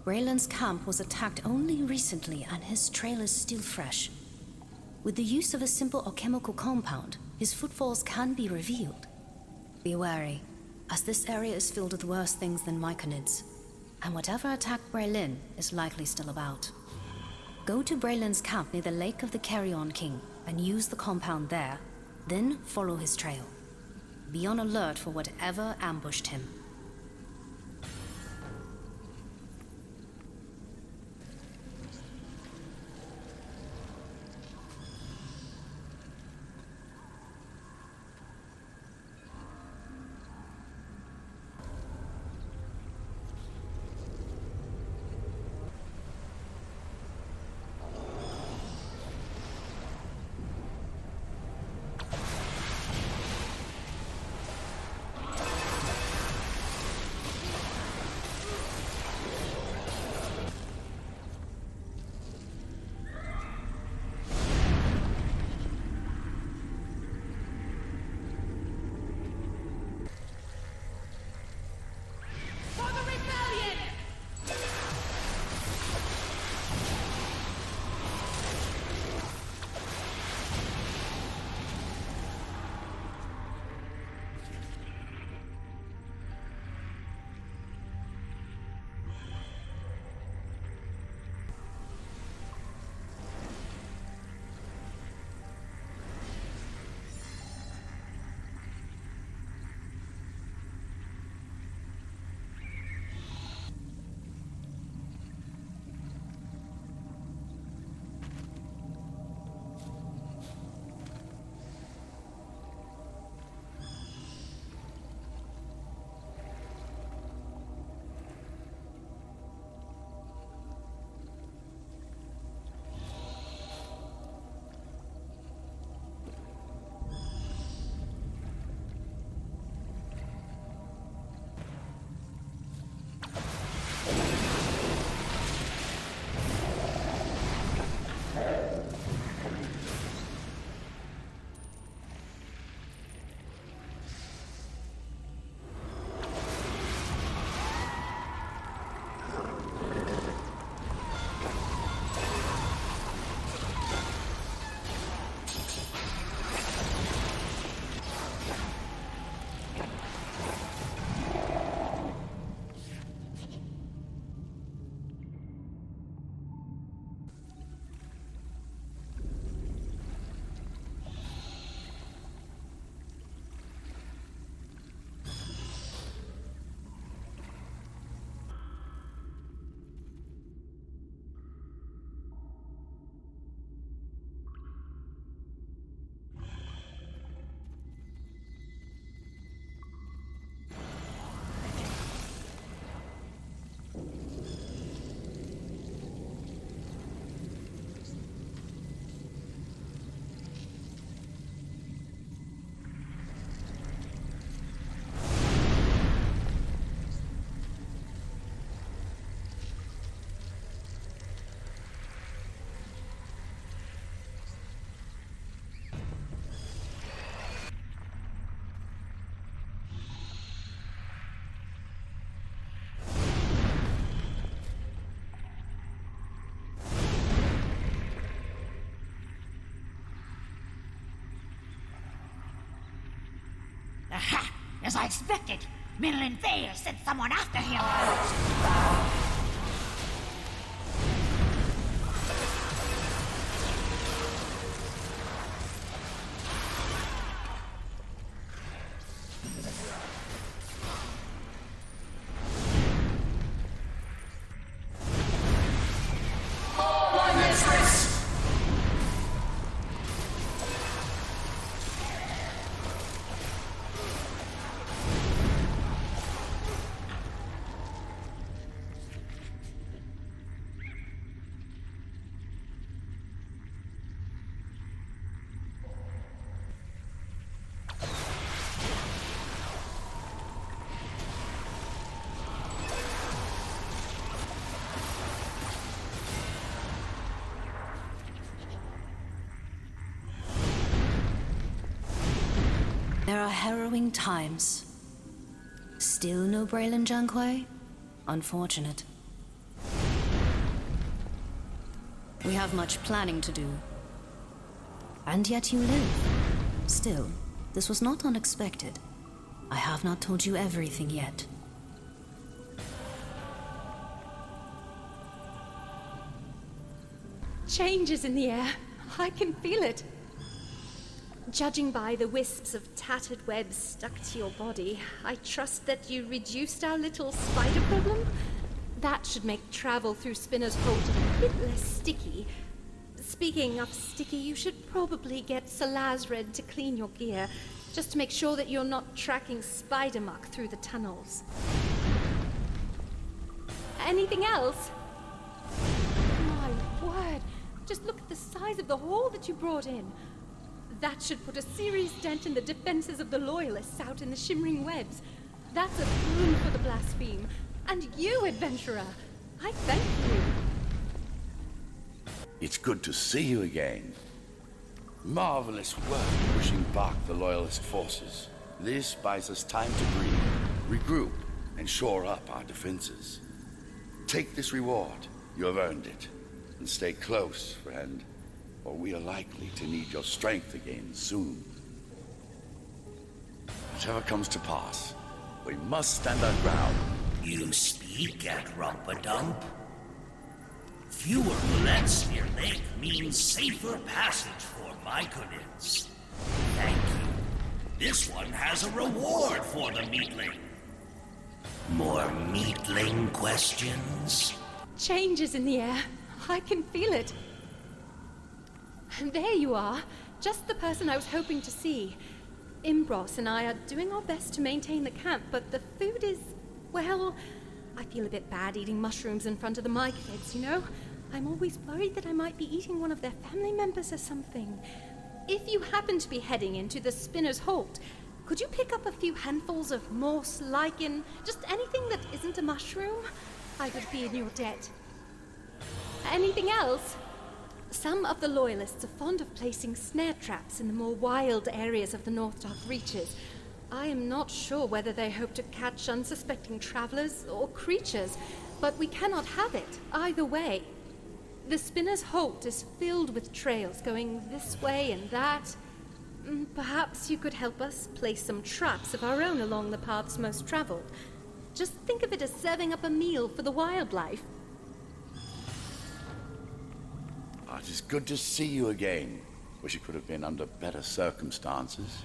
Braelin's camp was attacked only recently and his trail is still fresh. With the use of a simple alchemical compound, his footfalls can be revealed. Be wary, as this area is filled with worse things than myconids, and whatever attacked Braelin is likely still about. Go to Braelin's camp near the Lake of the Carrion King and use the compound there, then follow his trail. Be on alert for whatever ambushed him. Aha! As I expected, Minlin Vale sent someone after him! There are harrowing times. Still no Braelin Jianghui? Unfortunate. We have much planning to do. And yet you live. Still, this was not unexpected. I have not told you everything yet. Change is in the air. I can feel it. Judging by the wisps of tattered webs stuck to your body, I trust that you reduced our little spider problem. That should make travel through Spinner's Hold a bit less sticky. Speaking of sticky, you should probably get Salazred to clean your gear, just to make sure that you're not tracking spider muck through the tunnels. Anything else? My word! Just look at the size of the haul that you brought in. That should put a serious dent in the defenses of the Loyalists out in the Shimmering Webs. That's a boon for the Blaspheme. And you, adventurer! I thank you. It's good to see you again. Marvelous work pushing back the Loyalist forces. This buys us time to breathe, regroup, and shore up our defenses. Take this reward. You have earned it. And stay close, friend, or we are likely to need your strength again soon. Whichever comes to pass, we must stand our ground. You speak at Rumpadump? Fewer bullets near Lake means safer passage for Myconids. Thank you. This one has a reward for the meatling. More meatling questions? Change is in the air. I can feel it. And there you are. Just the person I was hoping to see. Imbros and I are doing our best to maintain the camp, but the food is... well... I feel a bit bad eating mushrooms in front of the Myconids, you know? I'm always worried that I might be eating one of their family members or something. If you happen to be heading into the Spinner's Hold, could you pick up a few handfuls of moss, lichen, just anything that isn't a mushroom? I would be in your debt. Anything else? Some of the Loyalists are fond of placing snare traps in the more wild areas of the Northdark reaches. I am not sure whether they hope to catch unsuspecting travelers or creatures, but we cannot have it either way. The Spinner's Hold is filled with trails going this way and that. Perhaps you could help us place some traps of our own along the paths most traveled. Just think of it as serving up a meal for the wildlife. It is good to see you again. Wish it could have been under better circumstances.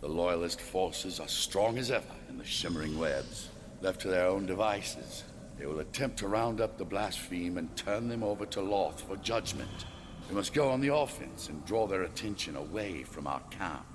The Loyalist forces are strong as ever in the Shimmering Webs. Left to their own devices, they will attempt to round up the Blaspheme and turn them over to Loth for judgment. We must go on the offense and draw their attention away from our camp.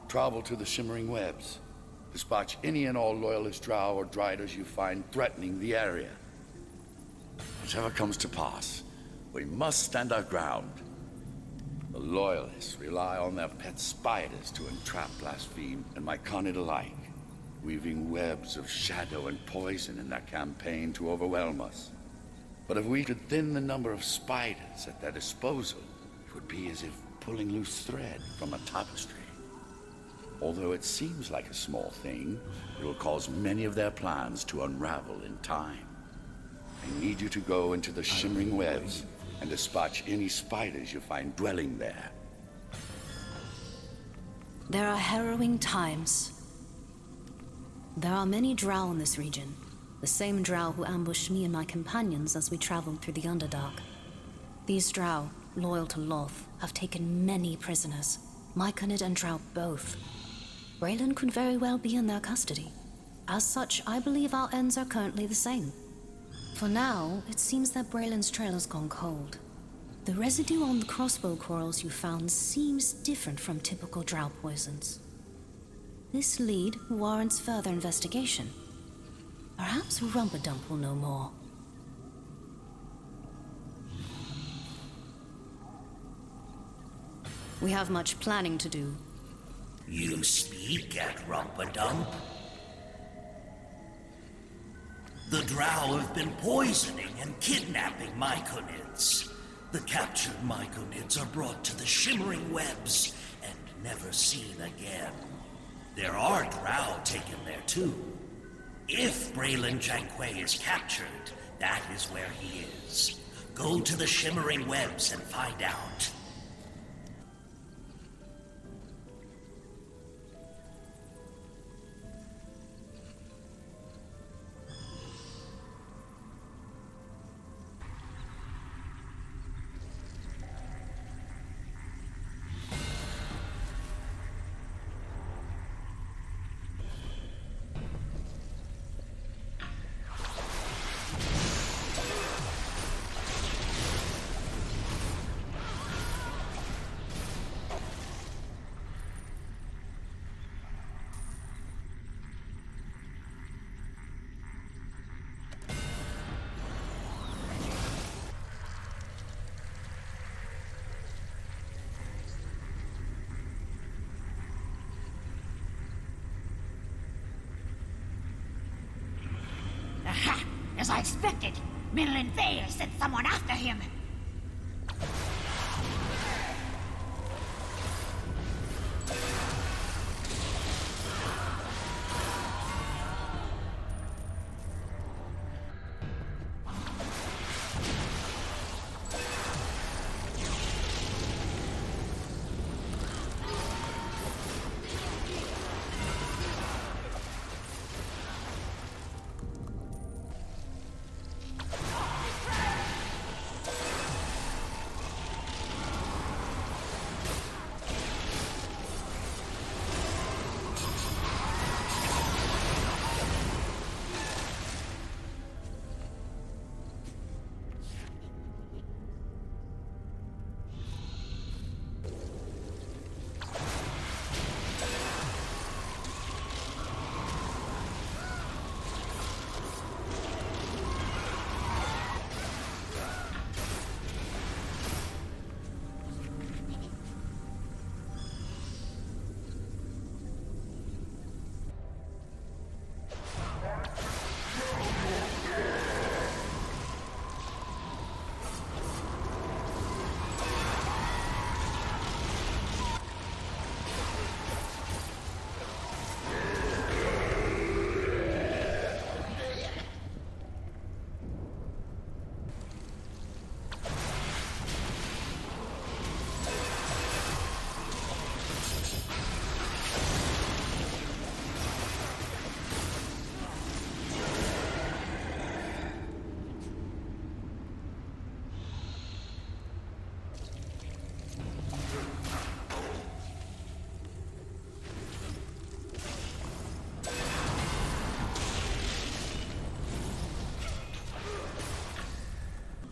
Travel to the Shimmering Webs. Dispatch any and all Loyalist drow or driders you find threatening the area. Whichever comes to pass, we must stand our ground. The Loyalists rely on their pet spiders to entrap Blaspheme and Myconid alike, weaving webs of shadow and poison in their campaign to overwhelm us. But if we could thin the number of spiders at their disposal, it would be as if pulling loose thread from a tapestry. Although it seems like a small thing, it will cause many of their plans to unravel in time. I need you to go into the Shimmering Webs and dispatch any spiders you find dwelling there. There are harrowing times. There are many drow in this region. The same drow who ambushed me and my companions as we traveled through the Underdark. These drow, loyal to Loth, have taken many prisoners. Myconid and drow both. Braelin could very well be in their custody. As such, I believe our ends are currently the same. For now, it seems that Braelin's trail has gone cold. The residue on the crossbow quarrels you found seems different from typical drow poisons. This lead warrants further investigation. Perhaps Rumpadump will know more. We have much planning to do. You speak at Rumpadump? The drow have been poisoning and kidnapping Myconids. The captured Myconids are brought to the Shimmering Webs and never seen again. There are drow taken there too. If Braelin Janquet is captured, that is where he is. Go to the Shimmering Webs and find out. Aha! As I expected, Minlin Vale sent someone after him.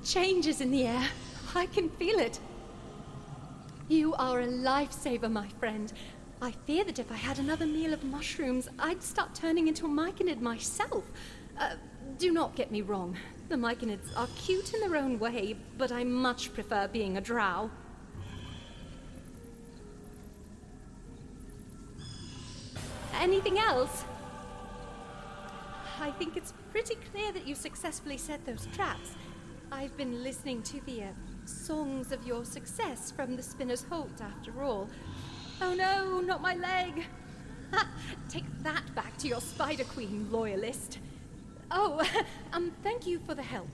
Changes in the air. I can feel it. You are a lifesaver, my friend. I fear that if I had another meal of mushrooms, I'd start turning into a myconid myself. Do not get me wrong. The myconids are cute in their own way, but I much prefer being a drow. Anything else? I think it's pretty clear that you successfully set those traps. I've been listening to the songs of your success from the Spinner's Holt, after all. Oh no, not my leg! Ha! Take that back to your Spider Queen, loyalist. Oh, thank you for the help.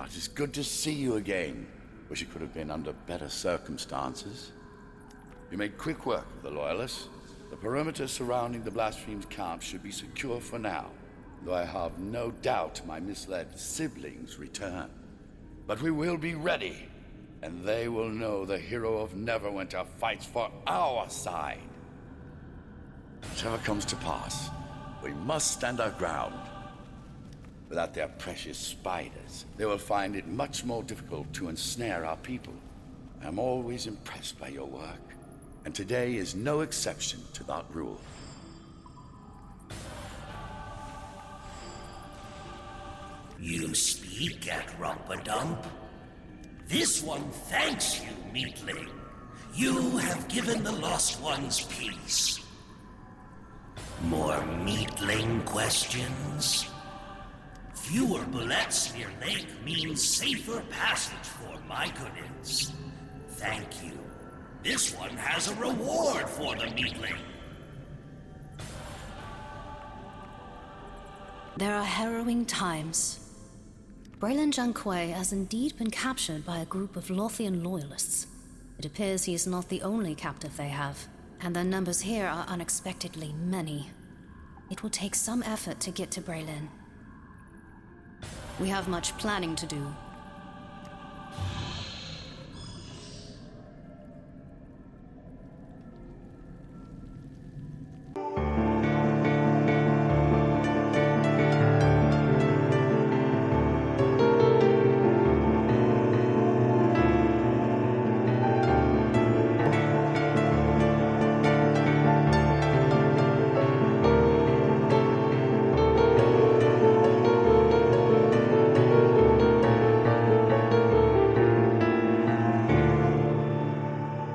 It is good to see you again. Wish it could have been under better circumstances. You made quick work of the Loyalists. The perimeter surrounding the Blasphemed camp should be secure for now, though I have no doubt my misled siblings return. But we will be ready, and they will know the hero of Neverwinter fights for our side. Whatever comes to pass, we must stand our ground. Without their precious spiders, they will find it much more difficult to ensnare our people. I am always impressed by your work, and today is no exception to that rule. You speak at Rumpadump? This one thanks you, Meatling. You have given the Lost Ones peace. More Meatling questions? Fewer bullets near Lake means safer passage for myconids. Thank you. This one has a reward for the Meatling. There are harrowing times. Braelin Janquet has indeed been captured by a group of Lothian loyalists. It appears he is not the only captive they have, and their numbers here are unexpectedly many. It will take some effort to get to Braelin. We have much planning to do,